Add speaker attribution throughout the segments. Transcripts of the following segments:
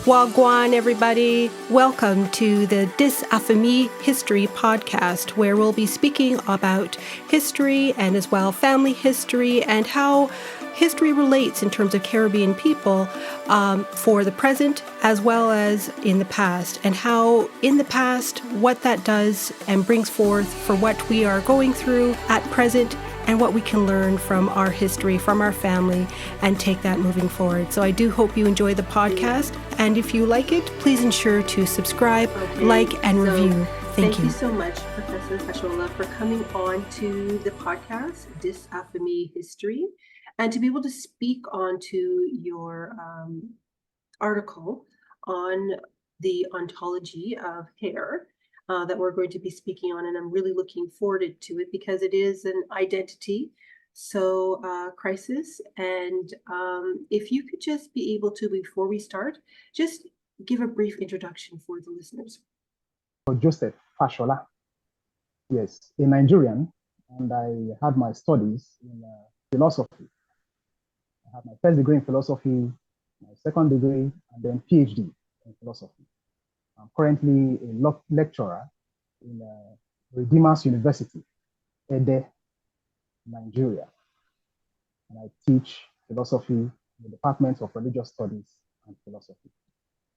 Speaker 1: Wagwan, everybody. Welcome to the Dis Affamie History podcast, where we'll be speaking about history and as well family history and how history relates in terms of Caribbean people for the present as well as in the past, and how in the past what that does and brings forth for what we are going through at present and what we can learn from our history, from our family, and take that moving forward. So I do hope you enjoy the podcast. And if you like it, please ensure to subscribe, like, and review. Thank you.
Speaker 2: Thank you so much, Professor Fashola, for coming on to the podcast, Dis Affamie History, and to be able to speak on to your article on the ontology of hair. That we're going to be speaking on, and I'm really looking forward to it because it is an identity crisis. And if you could just be able to, before we start, just give a brief introduction for the listeners.
Speaker 3: Joseph Fashola, yes, a Nigerian, and I had my studies in philosophy. I had my first degree in philosophy, my second degree, and then PhD in philosophy. I'm currently a lecturer in Redeemers University, Ede, Nigeria. And I teach philosophy in the Department of Religious Studies and Philosophy.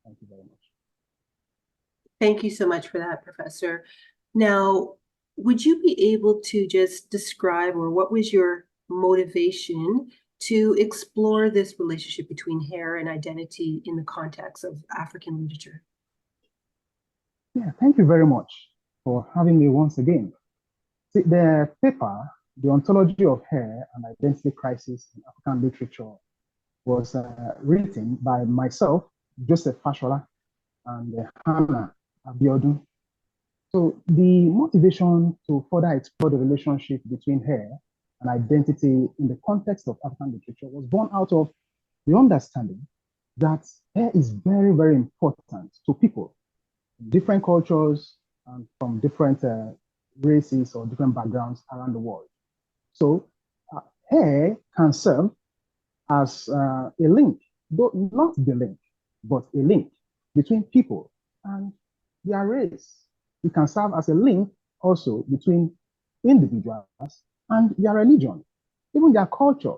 Speaker 3: Thank you very much.
Speaker 2: Thank you so much for that, Professor. Now, would you be able to just describe, or what was your motivation to explore this relationship between hair and identity in the context of African literature?
Speaker 3: Yeah, thank you very much for having me once again. See, the paper, The Ontology of Hair and Identity Crisis in African Literature, was written by myself, Joseph Fashola, and Hannah Abiodun. So the motivation to further explore the relationship between hair and identity in the context of African literature was born out of the understanding that hair is very, very important to people, different cultures and from different races or different backgrounds around the world. So hair can serve as a link, though not the link, but a link between people and their race. It can serve as a link also between individuals and their religion, even their culture,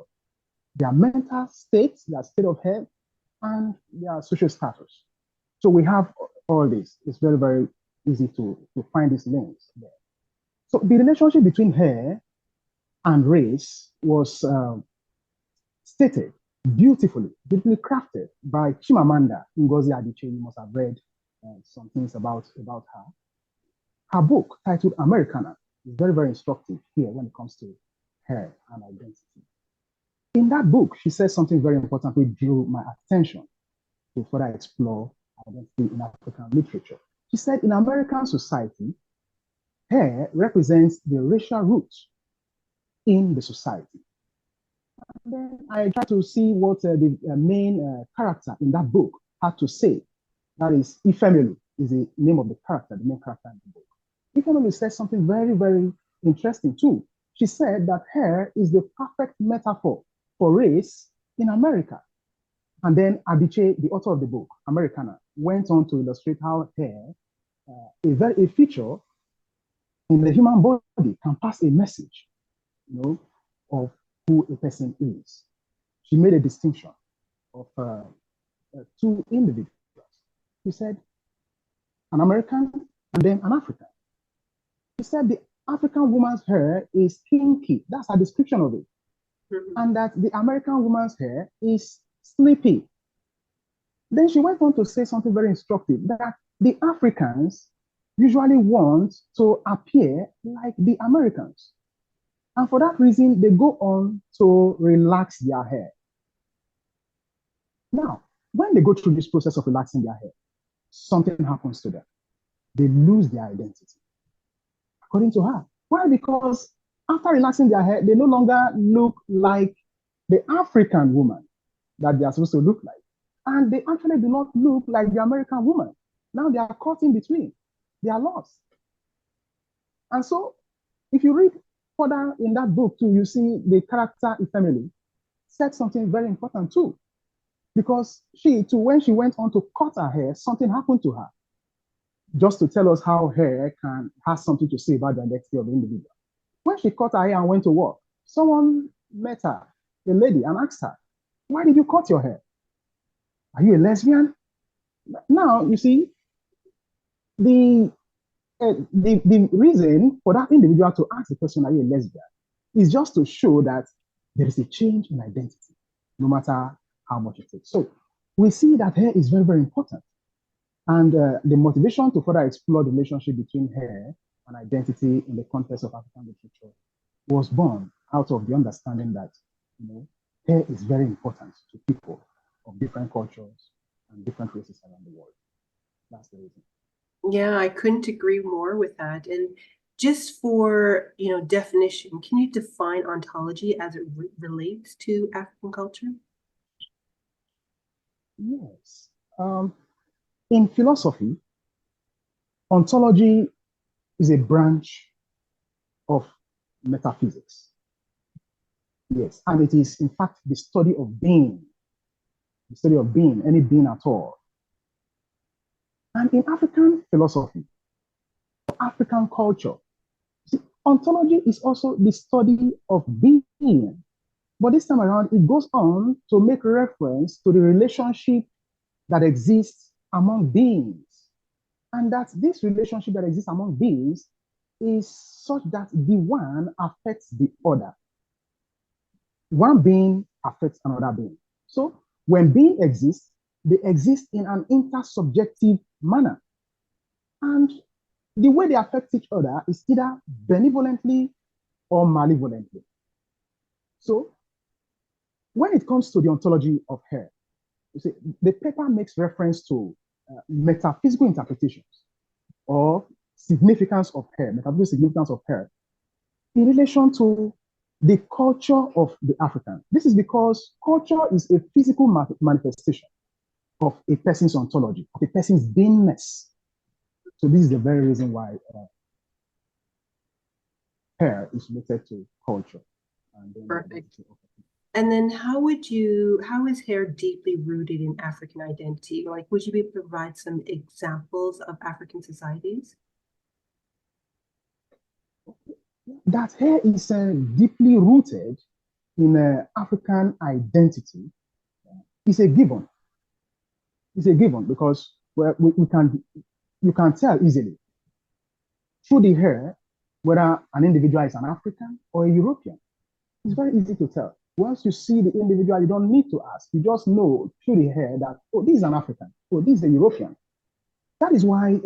Speaker 3: their mental state, their state of health, and their social status. So we have all this. It's very, very easy to find these links there. So the relationship between hair and race was stated beautifully crafted by Chimamanda Ngozi Adichie. You must have read some things about her. Her book, titled Americana, is very, very instructive here when it comes to hair and identity. In that book, she says something very important which drew my attention to further explore identity in African literature. She said, in American society, hair represents the racial roots in the society. And then I tried to see what the main character in that book had to say. That is, Ifemelu is the name of the character, the main character in the book. Ifemelu said something very, very interesting too. She said that hair is the perfect metaphor for race in America. And then Adichie, the author of the book, Americana, went on to illustrate how hair, a feature in the human body, can pass a message, of who a person is. She made a distinction of two individuals. She said, an American and then an African. She said the African woman's hair is kinky. That's her description of it. Mm-hmm. And that the American woman's hair is sleepy. Then she went on to say something very instructive, that the Africans usually want to appear like the Americans. And for that reason, they go on to relax their hair. Now, when they go through this process of relaxing their hair, something happens to them. They lose their identity, according to her. Why? Because after relaxing their hair, they no longer look like the African woman that they are supposed to look like. And they actually do not look like the American woman. Now they are caught in between. They are lost. And so, if you read further in that book too, you see the character Ifemelu said something very important too. Because she too, when she went on to cut her hair, something happened to her. Just to tell us how hair has something to say about the identity of the individual. When she cut her hair and went to work, someone met her, a lady, and asked her, "Why did you cut your hair? Are you a lesbian?" Now, you see, the the reason for that individual to ask the question, "Are you a lesbian?" is just to show that there is a change in identity, no matter how much it takes. So we see that hair is very, very important. And the motivation to further explore the relationship between hair and identity in the context of African literature was born out of the understanding that, hair is very important to people of different cultures and different races around the world. That's the reason.
Speaker 2: Yeah, I couldn't agree more with that. And just for, definition, can you define ontology as it relates to African culture?
Speaker 3: Yes. In philosophy, ontology is a branch of metaphysics. Yes, and it is, in fact, the study of being, any being at all. And in African philosophy, African culture, see, ontology is also the study of being. But this time around, it goes on to make reference to the relationship that exists among beings. And that this relationship that exists among beings is such that the one affects the other. One being affects another being. So when being exists, they exist in an intersubjective manner. And the way they affect each other is either benevolently or malevolently. So when it comes to the ontology of hair, you see, the paper makes reference to metaphysical interpretations or significance of hair, metaphysical significance of hair in relation to the culture of the African. This is because culture is a physical manifestation of a person's ontology, of a person's beingness. So this is the very reason why hair is related to culture.
Speaker 2: Perfect. And then how is hair deeply rooted in African identity? Like, would you be able to provide some examples of African societies?
Speaker 3: That hair is deeply rooted in African identity. It's a given. It's a given because you can tell easily through the hair whether an individual is an African or a European. It's very easy to tell. Once you see the individual, you don't need to ask. You just know through the hair that, oh, this is an African. Oh, this is a European. That is why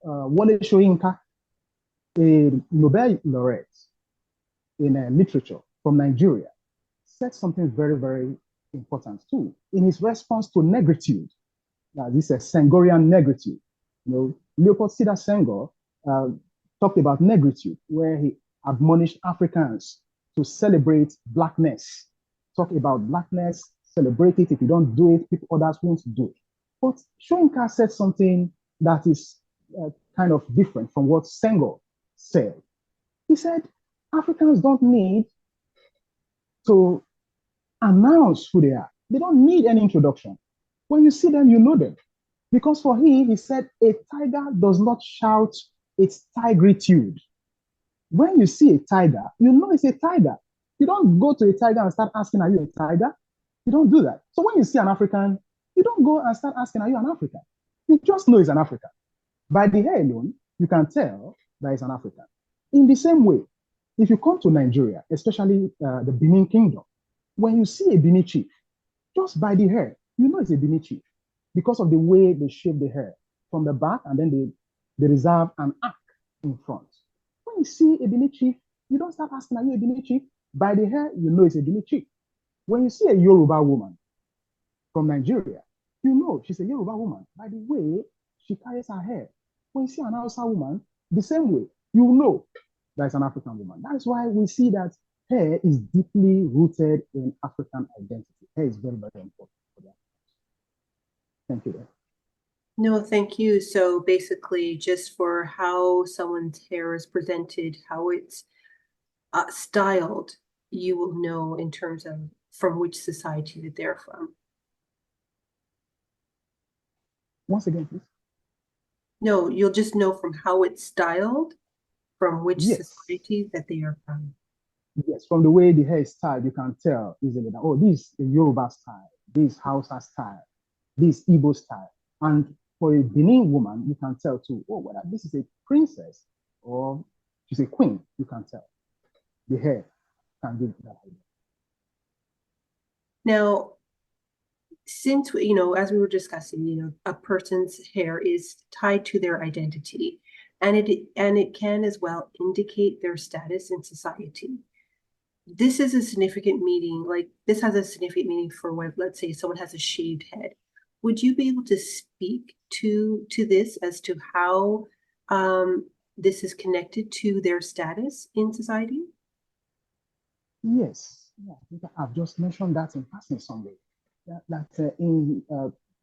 Speaker 3: Wole Soyinka, a Nobel laureate in literature from Nigeria, said something very, very important too. In his response to negritude, this is Senghorian negritude. Leopold Sédar Senghor talked about negritude, where he admonished Africans to celebrate blackness. Talk about blackness, celebrate it. If you don't do it, people others won't do it. But Soyinka said something that is kind of different from what Senghor said. He said, Africans don't need to announce who they are. They don't need any introduction. When you see them, you know them. Because for him, he said, a tiger does not shout its tigritude. When you see a tiger, you know it's a tiger. You don't go to a tiger and start asking, are you a tiger? You don't do that. So when you see an African, you don't go and start asking, are you an African? You just know it's an African. By the hair alone, you can tell that it's an African. In the same way, if you come to Nigeria, especially the Benin Kingdom, when you see a Benin chief, just by the hair, you know it's a Benin chief because of the way they shape the hair from the back and then they reserve an arc in front. When you see a Benin chief, you don't start asking, are you a Benin chief? By the hair, you know it's a Benin chief. When you see a Yoruba woman from Nigeria, you know she's a Yoruba woman by the way she carries her hair. When you see an Hausa woman, the same way, you know that it's an African woman. That's why we see that hair is deeply rooted in African identity. Hair is very, very important for that. Thank you.
Speaker 2: No, thank you. So basically, just for how someone's hair is presented, how it's styled, you will know in terms of from which society that they're from.
Speaker 3: Once again, please.
Speaker 2: No, you'll just know from how it's styled, from which
Speaker 3: Yes.
Speaker 2: society that they are from.
Speaker 3: Yes, from the way the hair is styled, you can tell easily that, oh, this is a Yoruba style, this is Hausa style, this Igbo style. And for a Benin woman, you can tell too, oh, whether this is a princess or she's a queen, you can tell. The hair can give that idea.
Speaker 2: Now, since, you know, as we were discussing, you know, a person's hair is tied to their identity, and it can as well indicate their status in society. This is a significant meaning, like this has a significant meaning for when, let's say, someone has a shaved head. Would you be able to speak to this as to how this is connected to their status in society?
Speaker 3: Yes, yeah, I think I've just mentioned that in passing somewhere. That in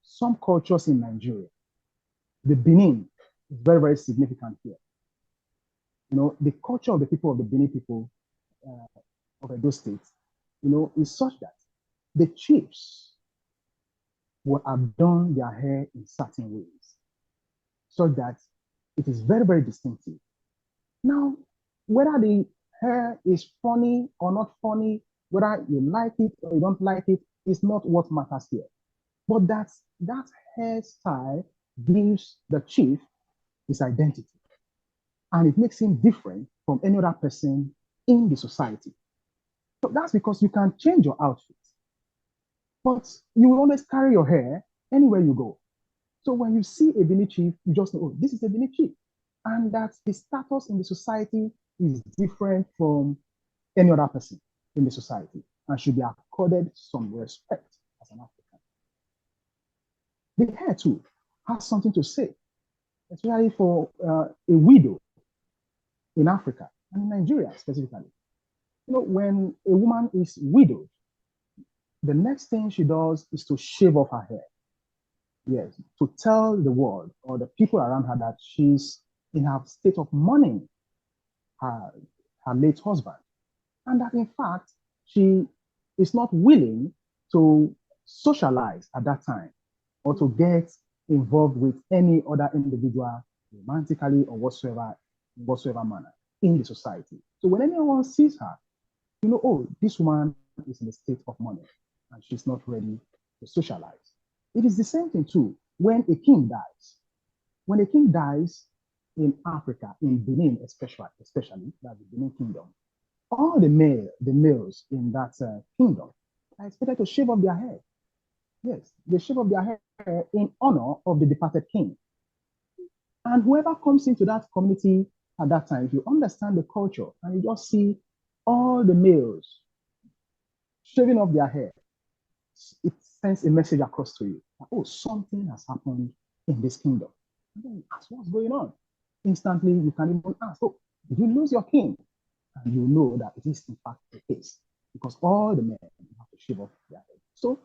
Speaker 3: some cultures in Nigeria, the Benin is very, very significant here. You know, the culture of the people of the Benin people of Edo State, you know, is such that the chiefs will have done their hair in certain ways, so that it is very, very distinctive. Now, whether the hair is funny or not funny, whether you like it or you don't like it, is not what matters here. But that hairstyle gives the chief his identity, and it makes him different from any other person in the society. So that's because you can change your outfit, but you will always carry your hair anywhere you go. So when you see a Benin chief, you just know, oh, this is a Benin chief. And that his status in the society is different from any other person in the society and should be accorded some respect as an African. The hair too has something to say, especially for a widow in Africa and in Nigeria specifically. You know, when a woman is widowed, the next thing she does is to shave off her hair. Yes, to tell the world or the people around her that she's in her state of mourning her, her late husband. And that in fact, she is not willing to socialize at that time or to get involved with any other individual romantically or whatsoever manner in the society. So when anyone sees her, you know, oh, this woman is in a state of mourning and she's not ready to socialize. It is the same thing too when a king dies. When a king dies in Africa, in Benin especially that's the Benin kingdom, all the males in that kingdom are expected to shave off their hair. Yes, they shave off their hair in honor of the departed king. And whoever comes into that community at that time, if you understand the culture and you just see all the males shaving off their hair, it sends a message across to you. Oh, something has happened in this kingdom. And then you ask what's going on. Instantly, you can even ask, oh, did you lose your king? And you know that it is in fact the case because all the men have to shave off their hair. So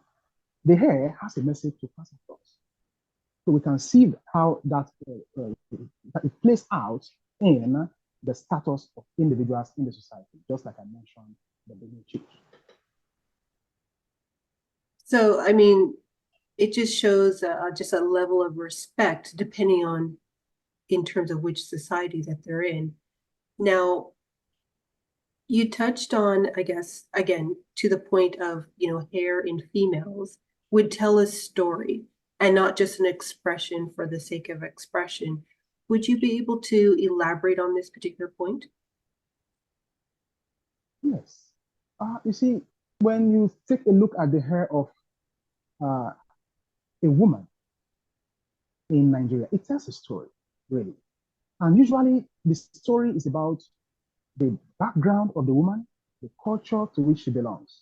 Speaker 3: the hair has a message to pass across. So we can see how that it plays out in the status of individuals in the society, just like I mentioned the Benin chief.
Speaker 2: So, I mean, it just shows just a level of respect depending on in terms of which society that they're in. Now, you touched on, I guess, again, to the point of, you know, hair in females would tell a story and not just an expression for the sake of expression. Would you be able to elaborate on this particular point?
Speaker 3: Yes. You see, when you take a look at the hair of a woman in Nigeria, it tells a story, really. And usually the story is about the background of the woman, the culture to which she belongs.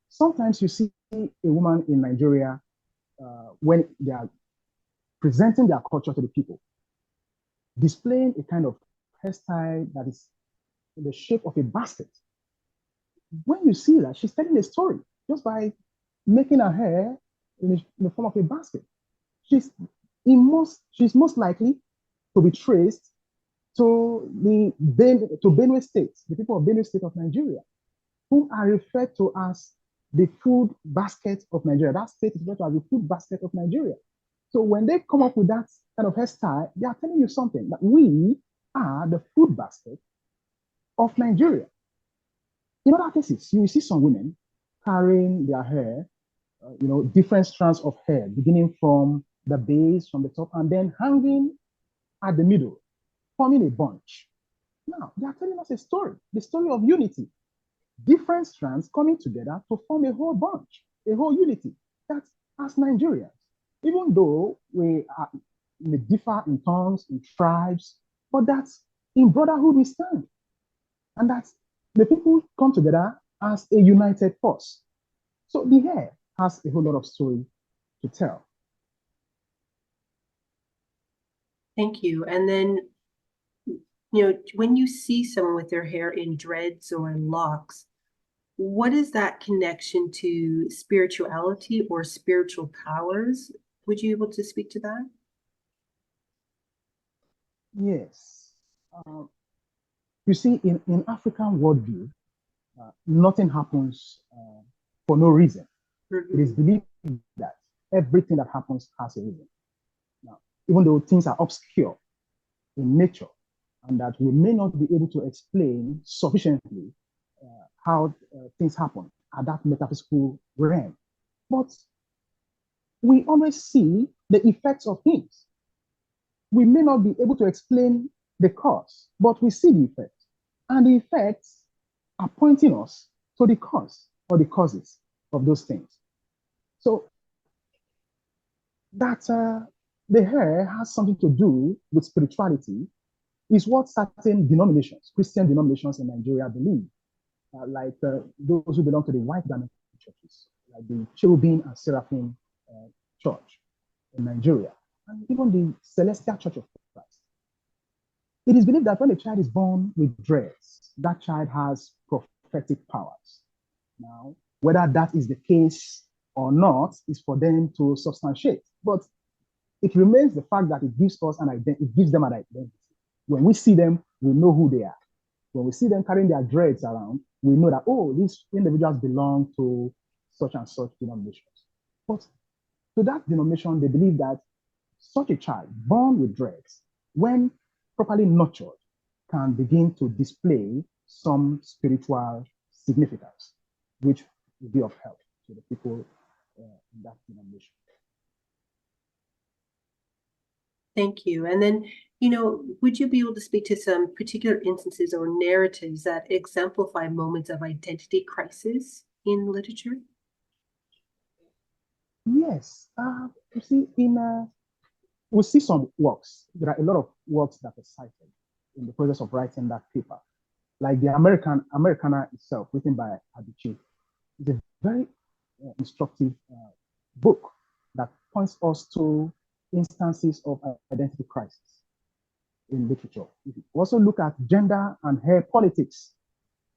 Speaker 3: Sometimes you see a woman in Nigeria when they are presenting their culture to the people, displaying a kind of hairstyle that is in the shape of a basket. When you see that, she's telling a story just by making her hair in the form of a basket. She's most likely to be traced to Benue State, the people of Benue State of Nigeria, who are referred to as the food basket of Nigeria. That state is referred to as the food basket of Nigeria. So when they come up with that kind of hairstyle, they are telling you something, that we are the food basket of Nigeria. In other cases, you will see some women carrying their hair, different strands of hair, beginning from the base, from the top, and then hanging at the middle, forming a bunch. Now, they are telling us a story, the story of unity. Different strands coming together to form a whole bunch, a whole unity. That's as Nigerians. Even though may differ in tongues, in tribes, but that's in brotherhood we stand. And that's the people come together as a united force. So the hair has a whole lot of story to tell.
Speaker 2: Thank you. And then, when you see someone with their hair in dreads or in locks, what is that connection to spirituality or spiritual powers? Would you be able to speak to that?
Speaker 3: Yes. You see, in African worldview, nothing happens for no reason. It is believed that everything that happens has a reason. Now, even though things are obscure in nature and that we may not be able to explain sufficiently how things happen at that metaphysical realm, but we always see the effects of things. We may not be able to explain the cause, but we see the effect. And the effects are pointing us to the cause or the causes of those things. So that the hair has something to do with spirituality is what certain denominations, Christian denominations in Nigeria believe, like those who belong to the white garment churches, like the Cherubim and Seraphim Church in Nigeria, and even the Celestial Church of Christ. It is believed that when a child is born with dreads, that child has prophetic powers. Now, whether that is the case or not is for them to substantiate, but it remains the fact that it gives us an identity, it gives them an identity. When we see them, we know who they are. When we see them carrying their dreads around, we know that, oh, these individuals belong to such and such denominations. But to that denomination, they believe that such a child born with dreads, when properly nurtured, can begin to display some spiritual significance, which will be of help to the people in that denomination.
Speaker 2: Thank you. And then, would you be able to speak to some particular instances or narratives that exemplify moments of identity crisis in literature?
Speaker 3: Yes. You see, we see some works. There are a lot of works that are cited in the process of writing that paper, like the Americana itself, written by Adichie. It's a very instructive book that points us to instances of identity crisis in literature. We also look at Gender and Hair Politics,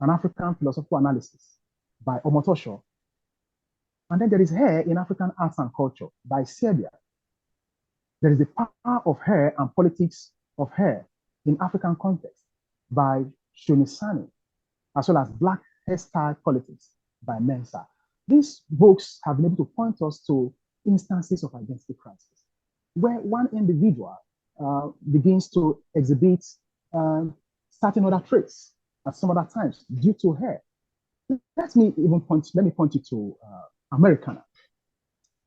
Speaker 3: an African philosophical analysis by Omotosho. And then there is Hair in African Arts and Culture by Serbia. There is the Power of Hair and Politics of Hair in African Context by Shonisani, as well as Black Hairstyle Politics by Mensah. These books have been able to point us to instances of identity crisis, where one individual begins to exhibit certain other traits at some other times due to hair. Let me point you to Americana.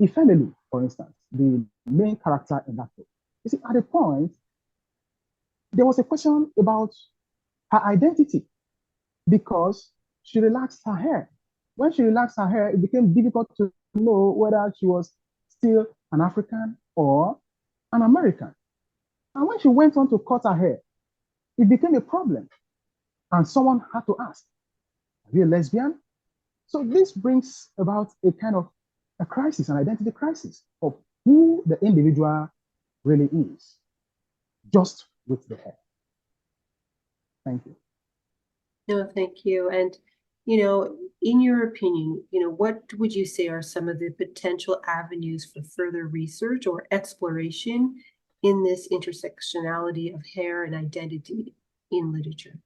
Speaker 3: Ifemelu, for instance, the main character in that book. You see, at a point, there was a question about her identity because she relaxed her hair. When she relaxed her hair, it became difficult to know whether she was still an African or an American. And when she went on to cut her hair, it became a problem. And someone had to ask, are you a lesbian? So this brings about a kind of a crisis, an identity crisis of who the individual really is, just with the hair. Thank you.
Speaker 2: No, thank you. And, in your opinion, what would you say are some of the potential avenues for further research or exploration in this intersectionality of hair and identity in literature?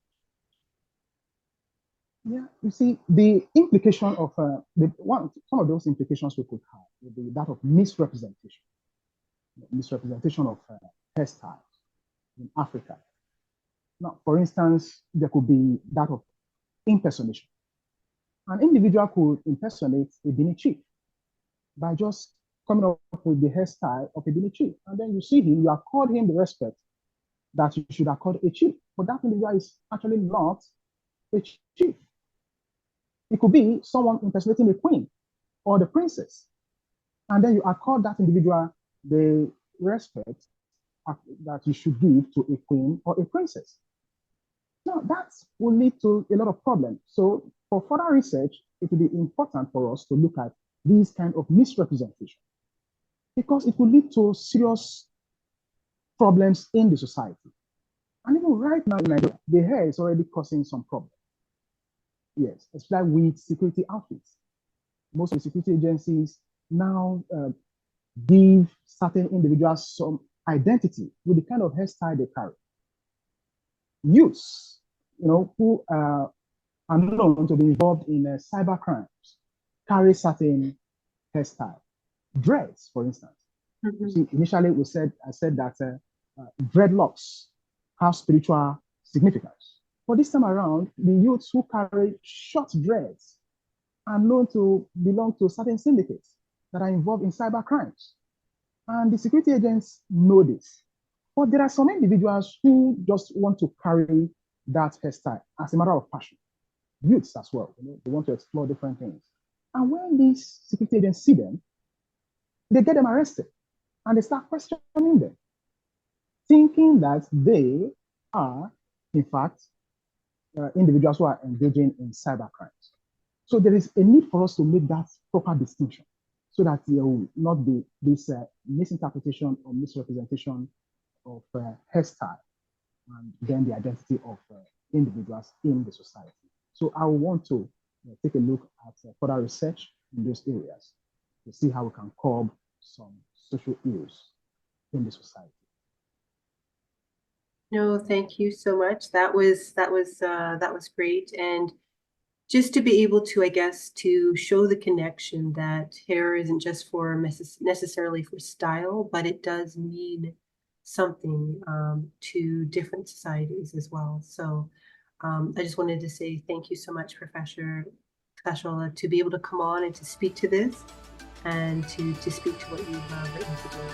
Speaker 3: Yeah, you see, the implication of some of those implications we could have would be that of misrepresentation. misrepresentation of hairstyles in Africa. Now, for instance, there could be that of impersonation. An individual could impersonate a Bini chief by just coming up with the hairstyle of a Bini chief. And then you see him, you accord him the respect that you should accord a chief. But that individual is actually not a chief. It could be someone impersonating a queen or the princess. And then you accord that individual the respect that you should give to a queen or a princess. Now, that will lead to a lot of problems. So for further research, it will be important for us to look at these kind of misrepresentation because it will lead to serious problems in the society. And even right now in Nigeria, the hair is already causing some problems. Yes, especially with security outfits. Most of the security agencies now give certain individuals some identity with the kind of hairstyle they carry. Youths, who are known to be involved in cyber crimes, carry certain hairstyle. Dreads, for instance. Mm-hmm. See, initially I said that dreadlocks have spiritual significance. But this time around, the youths who carry short dreads are known to belong to certain syndicates that are involved in cyber crimes. And the security agents know this. But there are some individuals who just want to carry that hairstyle as a matter of passion. Youths as well, they want to explore different things. And when these security agents see them, they get them arrested and they start questioning them, thinking that they are, in fact, individuals who are engaging in cyber crimes. So there is a need for us to make that proper distinction so that there will not be this misinterpretation or misrepresentation of hairstyle and then the identity of individuals in the society. So I want to take a look at further research in those areas to see how we can curb some social ills in the society.
Speaker 2: No, thank you so much. That was great. And just to be able to, I guess, to show the connection that hair isn't just for necessarily for style, but it does mean something to different societies as well. So I just wanted to say thank you so much, Professor Fashola, to be able to come on and to speak to this and to speak to what you've written today.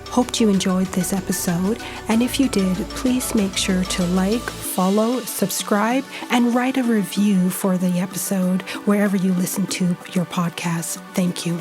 Speaker 1: Hoped you enjoyed this episode, and if you did, please make sure to like, follow, subscribe, and write a review for the episode wherever you listen to your podcast. Thank you.